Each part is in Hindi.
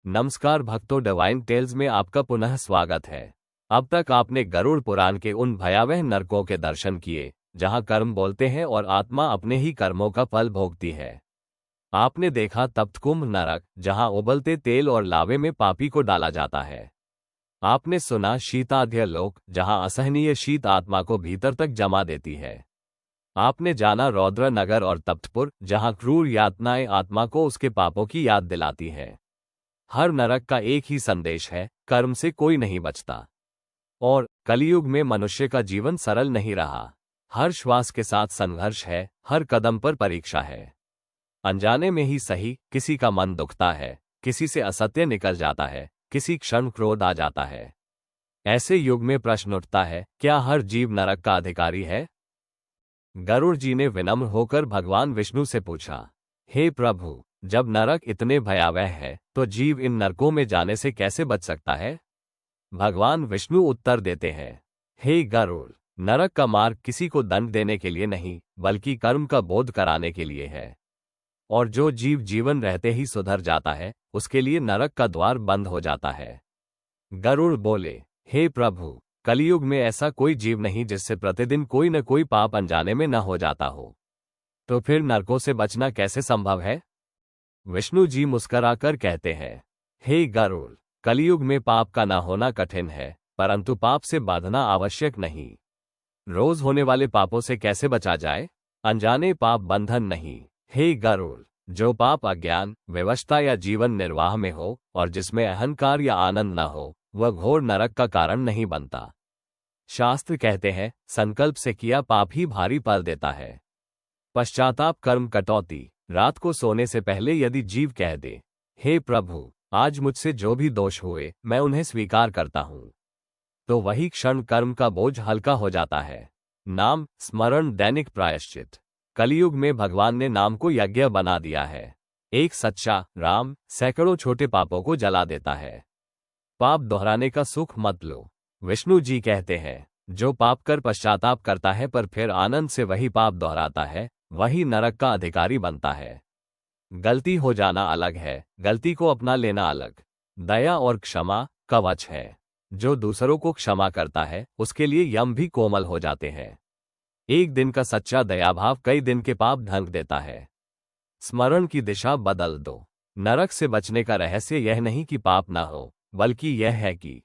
नमस्कार भक्तों, डिवाइन टेल्स में आपका पुनः स्वागत है। अब तक आपने गरुड़ पुराण के उन भयावह नरकों के दर्शन किए जहां कर्म बोलते हैं और आत्मा अपने ही कर्मों का फल भोगती है। आपने देखा तप्तकुंभ नरक, जहां उबलते तेल और लावे में पापी को डाला जाता है। आपने सुना शीताध्य लोक, जहां असहनीय शीत आत्मा को भीतर तक जमा देती है। आपने जाना रौद्र नगर और तप्तपुर, जहां क्रूर यातनाएं आत्मा को उसके पापों की याद दिलाती है। हर नरक का एक ही संदेश है, कर्म से कोई नहीं बचता। और कलयुग में मनुष्य का जीवन सरल नहीं रहा। हर श्वास के साथ संघर्ष है, हर कदम पर परीक्षा है। अनजाने में ही सही, किसी का मन दुखता है, किसी से असत्य निकल जाता है, किसी क्षण क्रोध आ जाता है। ऐसे युग में प्रश्न उठता है, क्या हर जीव नरक का अधिकारी है? गरुड़ जी ने विनम्र होकर भगवान विष्णु से पूछा, हे प्रभु, जब नरक इतने भयावह है तो जीव इन नरकों में जाने से कैसे बच सकता है? भगवान विष्णु उत्तर देते हैं, हे गरुड़, नरक का मार्ग किसी को दंड देने के लिए नहीं, बल्कि कर्म का बोध कराने के लिए है। और जो जीव जीवन रहते ही सुधर जाता है, उसके लिए नरक का द्वार बंद हो जाता है। गरुड़ बोले, हे प्रभु, कलयुग में ऐसा कोई जीव नहीं जिससे प्रतिदिन कोई न कोई पाप अनजाने में न हो जाता हो। तो फिर नरकों से बचना कैसे संभव है? विष्णु जी मुस्कराकर कहते हैं, हे गरुड़, कलयुग में पाप का न होना कठिन है, परंतु पाप से बांधना आवश्यक नहीं। रोज होने वाले पापों से कैसे बचा जाए? अनजाने पाप बंधन नहीं। हे गरुड़, जो पाप अज्ञान, विवशता या जीवन निर्वाह में हो और जिसमें अहंकार या आनंद न हो, वह घोर नरक का कारण नहीं बनता। शास्त्र कहते हैं, संकल्प से किया पाप ही भारी पल देता है। पश्चाताप कर्म कटौती। रात को सोने से पहले यदि जीव कह दे, हे प्रभु, आज मुझसे जो भी दोष हुए मैं उन्हें स्वीकार करता हूं, तो वही क्षण कर्म का बोझ हल्का हो जाता है। नाम स्मरण दैनिक प्रायश्चित। कलयुग में भगवान ने नाम को यज्ञ बना दिया है। एक सच्चा राम सैकड़ों छोटे पापों को जला देता है। पाप दोहराने का सुख मत लो। विष्णु जी कहते हैं, जो पाप कर पश्चाताप करता है पर फिर आनंद से वही पाप दोहराता है, वही नरक का अधिकारी बनता है। गलती हो जाना अलग है, गलती को अपना लेना अलग। दया और क्षमा कवच है। जो दूसरों को क्षमा करता है, उसके लिए यम भी कोमल हो जाते हैं। एक दिन का सच्चा दयाभाव कई दिन के पाप ढंक देता है। स्मरण की दिशा बदल दो। नरक से बचने का रहस्य यह नहीं कि पाप ना हो, बल्कि यह है कि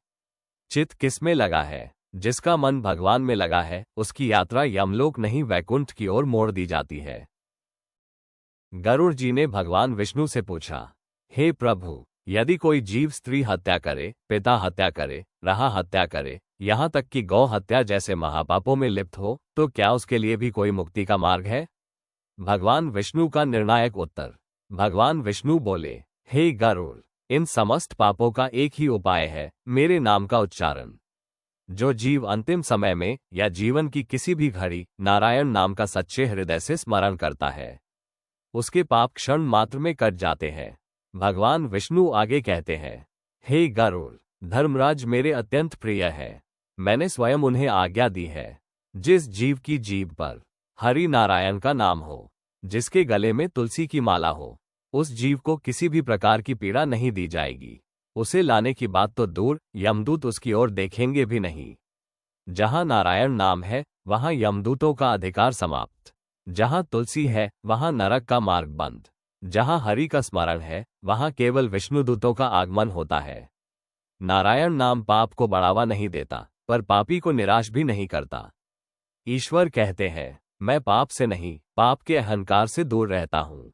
चित्त किसमें लगा है। जिसका मन भगवान में लगा है, उसकी यात्रा यमलोक नहीं वैकुंठ की ओर मोड़ दी जाती है। गरुड़ जी ने भगवान विष्णु से पूछा, हे प्रभु, यदि कोई जीव स्त्री हत्या करे, पिता हत्या करे, रहा हत्या करे, यहां तक कि गौ हत्या जैसे महापापों में लिप्त हो, तो क्या उसके लिए भी कोई मुक्ति का मार्ग है? भगवान विष्णु का निर्णायक उत्तर। भगवान विष्णु बोले, हे गरुड़, इन समस्त पापों का एक ही उपाय है, मेरे नाम का उच्चारण। जो जीव अंतिम समय में या जीवन की किसी भी घड़ी नारायण नाम का सच्चे हृदय से स्मरण करता है, उसके पाप क्षण मात्र में कट जाते हैं। भगवान विष्णु आगे कहते हैं, हे गरुड़, धर्मराज मेरे अत्यंत प्रिय है। मैंने स्वयं उन्हें आज्ञा दी है, जिस जीव की जीभ पर हरि नारायण का नाम हो, जिसके गले में तुलसी की माला हो, उस जीव को किसी भी प्रकार की पीड़ा नहीं दी जाएगी। उसे लाने की बात तो दूर, यमदूत उसकी ओर देखेंगे भी नहीं। जहां नारायण नाम है, वहां यमदूतों का अधिकार समाप्त। जहां तुलसी है, वहां नरक का मार्ग बंद। जहां हरि का स्मरण है, वहां केवल विष्णुदूतों का आगमन होता है। नारायण नाम पाप को बढ़ावा नहीं देता, पर पापी को निराश भी नहीं करता। ईश्वर कहते हैं, मैं पाप से नहीं, पाप के अहंकार से दूर रहता हूं।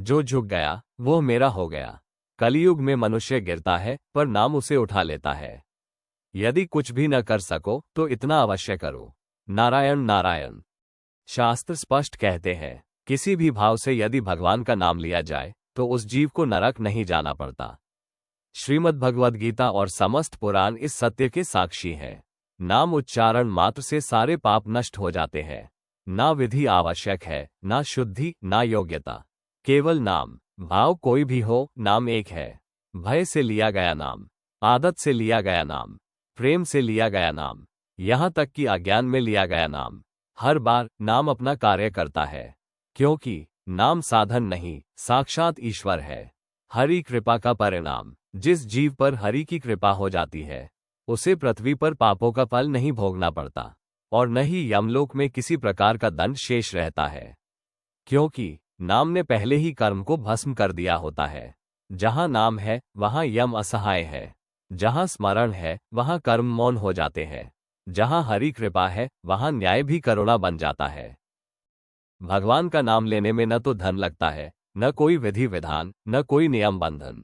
जो झुक गया वो मेरा हो गया। कलयुग में मनुष्य गिरता है, पर नाम उसे उठा लेता है। यदि कुछ भी न कर सको तो इतना अवश्य करो, नारायण नारायण। शास्त्र स्पष्ट कहते हैं, किसी भी भाव से यदि भगवान का नाम लिया जाए तो उस जीव को नरक नहीं जाना पड़ता। श्रीमद् भगवद गीता और समस्त पुराण इस सत्य के साक्षी हैं। नाम उच्चारण मात्र से सारे पाप नष्ट हो जाते हैं। ना विधि आवश्यक है, ना शुद्धि, ना योग्यता, केवल नाम। भाव कोई भी हो, नाम एक है। भय से लिया गया नाम, आदत से लिया गया नाम, प्रेम से लिया गया नाम, यहां तक कि अज्ञान में लिया गया नाम, हर बार नाम अपना कार्य करता है। क्योंकि नाम साधन नहीं, साक्षात ईश्वर है। हरि कृपा का परिणाम। जिस जीव पर हरि की कृपा हो जाती है उसे पृथ्वी पर पापों का फल नहीं भोगना पड़ता और न ही यमलोक में किसी प्रकार का दंड शेष रहता है, क्योंकि नाम ने पहले ही कर्म को भस्म कर दिया होता है। जहां नाम है वहां यम असहाय है, जहां स्मरण है वहां कर्म मौन हो जाते हैं, जहां हरि कृपा है वहां न्याय भी करुणा बन जाता है। भगवान का नाम लेने में न तो धन लगता है, न कोई विधि विधान, न कोई नियम बंधन।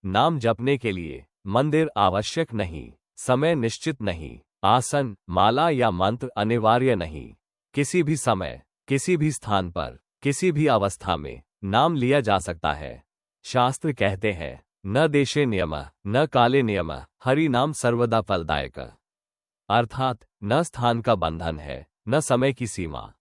नाम जपने के लिए मंदिर आवश्यक नहीं, समय निश्चित नहीं, आसन, माला या मंत्र अनिवार्य नहीं। किसी भी समय, किसी भी स्थान पर, किसी भी अवस्था में नाम लिया जा सकता है। शास्त्र कहते हैं, न देशे नियम न काले नियम, हरि नाम सर्वदा फलदायक। अर्थात न स्थान का बंधन है, न समय की सीमा।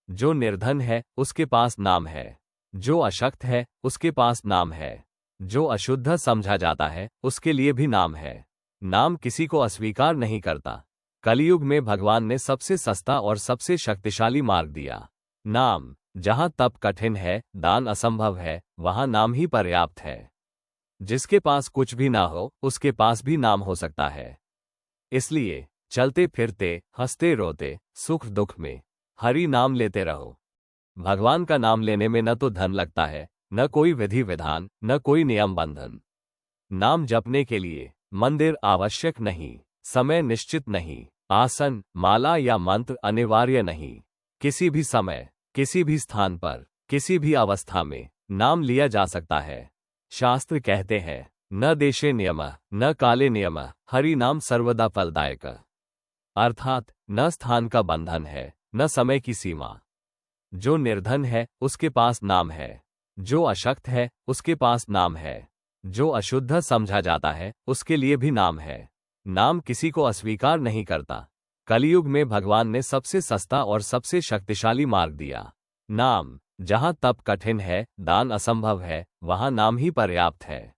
जो निर्धन है उसके पास नाम है, जो अशक्त है उसके पास नाम है, जो अशुद्ध समझा जाता है उसके लिए भी नाम है। नाम किसी को अस्वीकार नहीं करता। कलयुग में भगवान ने सबसे सस्ता और सबसे शक्तिशाली मार्ग दिया। नाम, जहां तप कठिन है, दान असंभव है, वहां नाम ही पर्याप्त है। जिसके पास कुछ भी ना हो उसके पास भी नाम हो सकता है। इसलिए चलते फिरते, हंसते रोते, सुख दुख में हरि नाम लेते रहो। भगवान का नाम लेने में न तो धन लगता है, न कोई विधि विधान, न कोई नियम बंधन। नाम जपने के लिए मंदिर आवश्यक नहीं, समय निश्चित नहीं, आसन, माला या मंत्र अनिवार्य नहीं। किसी भी समय, किसी भी स्थान पर, किसी भी अवस्था में नाम लिया जा सकता है। शास्त्र कहते हैं, न देशे नियम न काले नियम, हरि नाम सर्वदा फलदायक। अर्थात न स्थान का बंधन है, न समय की सीमा। जो निर्धन है उसके पास नाम है, जो अशक्त है उसके पास नाम है, जो अशुद्ध समझा जाता है उसके लिए भी नाम है। नाम किसी को अस्वीकार नहीं करता। कलयुग में भगवान ने सबसे सस्ता और सबसे शक्तिशाली मार्ग दिया। नाम, जहां तप कठिन है, दान असंभव है, वहां नाम ही पर्याप्त है।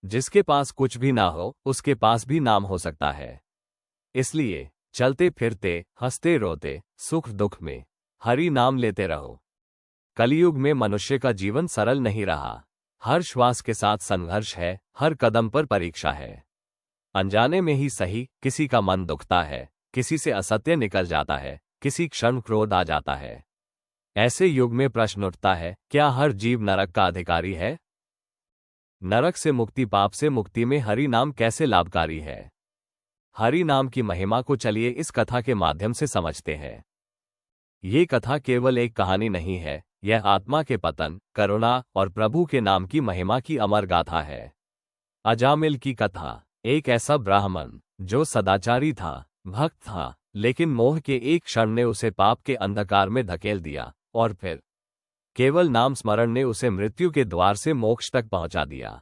जिसके पास कुछ भी ना हो उसके पास भी नाम हो सकता है। इसलिए चलते फिरते, हंसते रोते, सुख दुख में हरि नाम लेते रहो। कलयुग में मनुष्य का जीवन सरल नहीं रहा। हर श्वास के साथ संघर्ष है, हर कदम पर परीक्षा है। अनजाने में ही सही, किसी का मन दुखता है, किसी से असत्य निकल जाता है, किसी क्षण क्रोध आ जाता है। ऐसे युग में प्रश्न उठता है, क्या हर जीव नरक का अधिकारी है? नरक से मुक्ति, पाप से मुक्ति में हरि नाम कैसे लाभकारी है? हरि नाम की महिमा को चलिए इस कथा के माध्यम से समझते हैं। ये कथा केवल एक कहानी नहीं है, यह आत्मा के पतन, करुणा और प्रभु के नाम की महिमा की अमर गाथा है। अजामिल की कथा। एक ऐसा ब्राह्मण जो सदाचारी था, भक्त था, लेकिन मोह के एक क्षण ने उसे पाप के अंधकार में धकेल दिया और फिर केवल नाम स्मरण ने उसे मृत्यु के द्वार से मोक्ष तक पहुंचा दिया।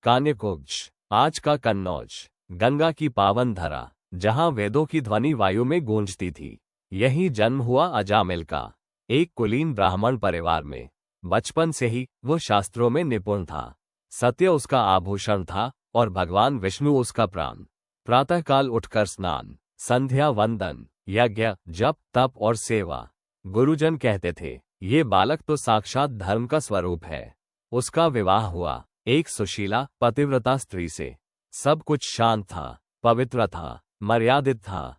कान्यकुब्ज, आज का कन्नौज, गंगा की पावन धरा, जहां वेदों की ध्वनि वायु में गूंजती थी, यहीं जन्म हुआ अजामिल का। एक कुलीन ब्राह्मण परिवार में बचपन से ही वो शास्त्रों में निपुण था। सत्य उसका आभूषण था और भगवान विष्णु उसका प्राण। प्रातःकाल उठकर स्नान, संध्या वंदन, यज्ञ, जप, तप और सेवा। गुरुजन कहते थे, ये बालक तो साक्षात धर्म का स्वरूप है। उसका विवाह हुआ एक सुशीला, पतिव्रता स्त्री से। सब कुछ शांत था, पवित्र था, मर्यादित था।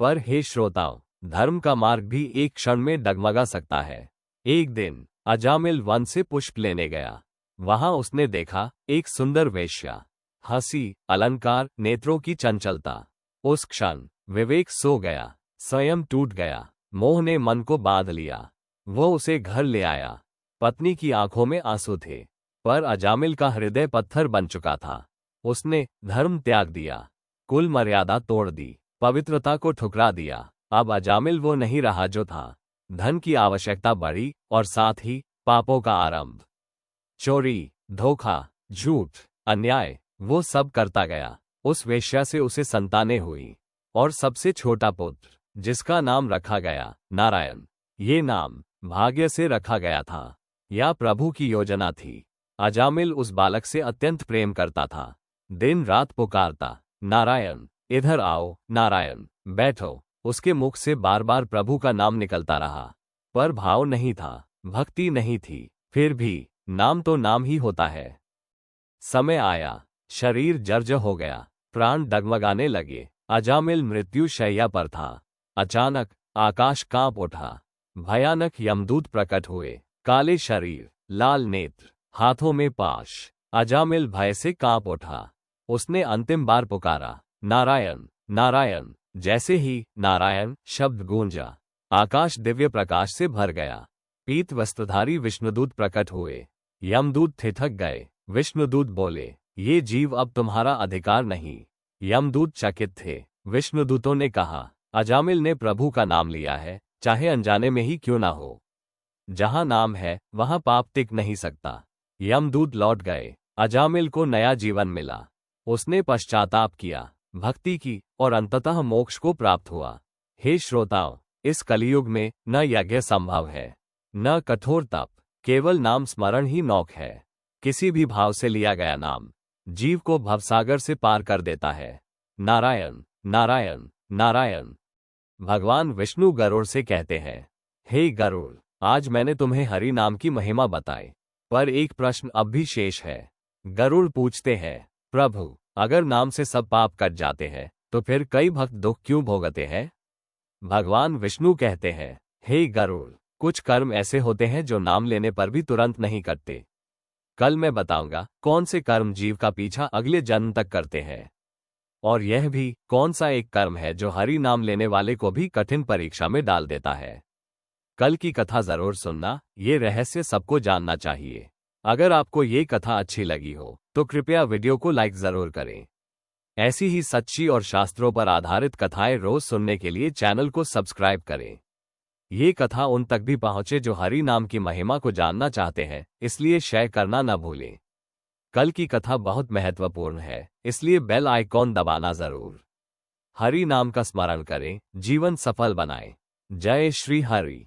पर हे श्रोताओं, धर्म का मार्ग भी एक क्षण में डगमगा सकता है। एक दिन अजामिल वन से पुष्प लेने गया। वहां उसने देखा एक सुंदर वेश्या, हंसी, अलंकार, नेत्रों की चंचलता। उस क्षण विवेक सो गया, स्वयं टूट गया, मोह ने मन को बांध लिया। वो उसे घर ले आया। पत्नी की आंखों में आंसू थे, पर अजामिल का हृदय पत्थर बन चुका था। उसने धर्म त्याग दिया, कुल मर्यादा तोड़ दी, पवित्रता को ठुकरा दिया। अब अजामिल वो नहीं रहा जो था। धन की आवश्यकता बढ़ी और साथ ही पापों का आरंभ। चोरी, धोखा, झूठ, अन्याय, वो सब करता गया। उस वेश्या से उसे संतानें हुई और सबसे छोटा पुत्र, जिसका नाम रखा गया नारायण। ये नाम भाग्य से रखा गया था या प्रभु की योजना थी। अजामिल उस बालक से अत्यंत प्रेम करता था। दिन रात पुकारता, नारायण इधर आओ, नारायण बैठो। उसके मुख से बार बार प्रभु का नाम निकलता रहा, पर भाव नहीं था, भक्ति नहीं थी। फिर भी नाम तो नाम ही होता है। समय आया, शरीर जर्जर हो गया, प्राण डगमगाने लगे। अजामिल मृत्यु शैया पर था। अचानक आकाश कांप उठा। भयानक यमदूत प्रकट हुए, काले शरीर, लाल नेत्र, हाथों में पाश। अजामिल भय से कांप उठा। उसने अंतिम बार पुकारा, नारायण नारायण। जैसे ही नारायण शब्द गूंजा, आकाश दिव्य प्रकाश से भर गया। पीत वस्त्रधारी विष्णुदूत प्रकट हुए। यमदूत ठिठक गए। विष्णुदूत बोले, ये जीव अब तुम्हारा अधिकार नहीं। यमदूत चकित थे। विष्णुदूतों ने कहा, अजामिल ने प्रभु का नाम लिया है, चाहे अनजाने में ही क्यों ना हो। जहां नाम है वहां पाप टिक नहीं सकता। यमदूत लौट गए। अजामिल को नया जीवन मिला। उसने पश्चाताप किया, भक्ति की और अंततः मोक्ष को प्राप्त हुआ। हे श्रोताओं, इस कलियुग में न यज्ञ संभव है, न कठोर तप, केवल नाम स्मरण ही नौक है। किसी भी भाव से लिया गया नाम जीव को भवसागर से पार कर देता है। नारायण नारायण नारायण। भगवान विष्णु गरुड़ से कहते हैं, हे गरुड़, आज मैंने तुम्हें हरि नाम की महिमा बताई, पर एक प्रश्न अब भी शेष है। गरुड़ पूछते हैं, प्रभु, अगर नाम से सब पाप कट जाते हैं तो फिर कई भक्त दुख क्यों भोगते हैं? भगवान विष्णु कहते हैं, हे गरुड़, कुछ कर्म ऐसे होते हैं जो नाम लेने पर भी तुरंत नहीं कटते। कल मैं बताऊंगा कौन से कर्म जीव का पीछा अगले जन्म तक करते हैं, और यह भी कौन सा एक कर्म है जो हरि नाम लेने वाले को भी कठिन परीक्षा में डाल देता है। कल की कथा जरूर सुनना, ये रहस्य सबको जानना चाहिए। अगर आपको ये कथा अच्छी लगी हो तो कृपया वीडियो को लाइक जरूर करें। ऐसी ही सच्ची और शास्त्रों पर आधारित कथाएं रोज सुनने के लिए चैनल को सब्सक्राइब करें। ये कथा उन तक भी पहुंचे जो हरि नाम की महिमा को जानना चाहते हैं, इसलिए शेयर करना न भूलें। कल की कथा बहुत महत्वपूर्ण है, इसलिए बेल आइकॉन दबाना जरूर। हरि नाम का स्मरण करें, जीवन सफल बनाएं। जय श्री हरि।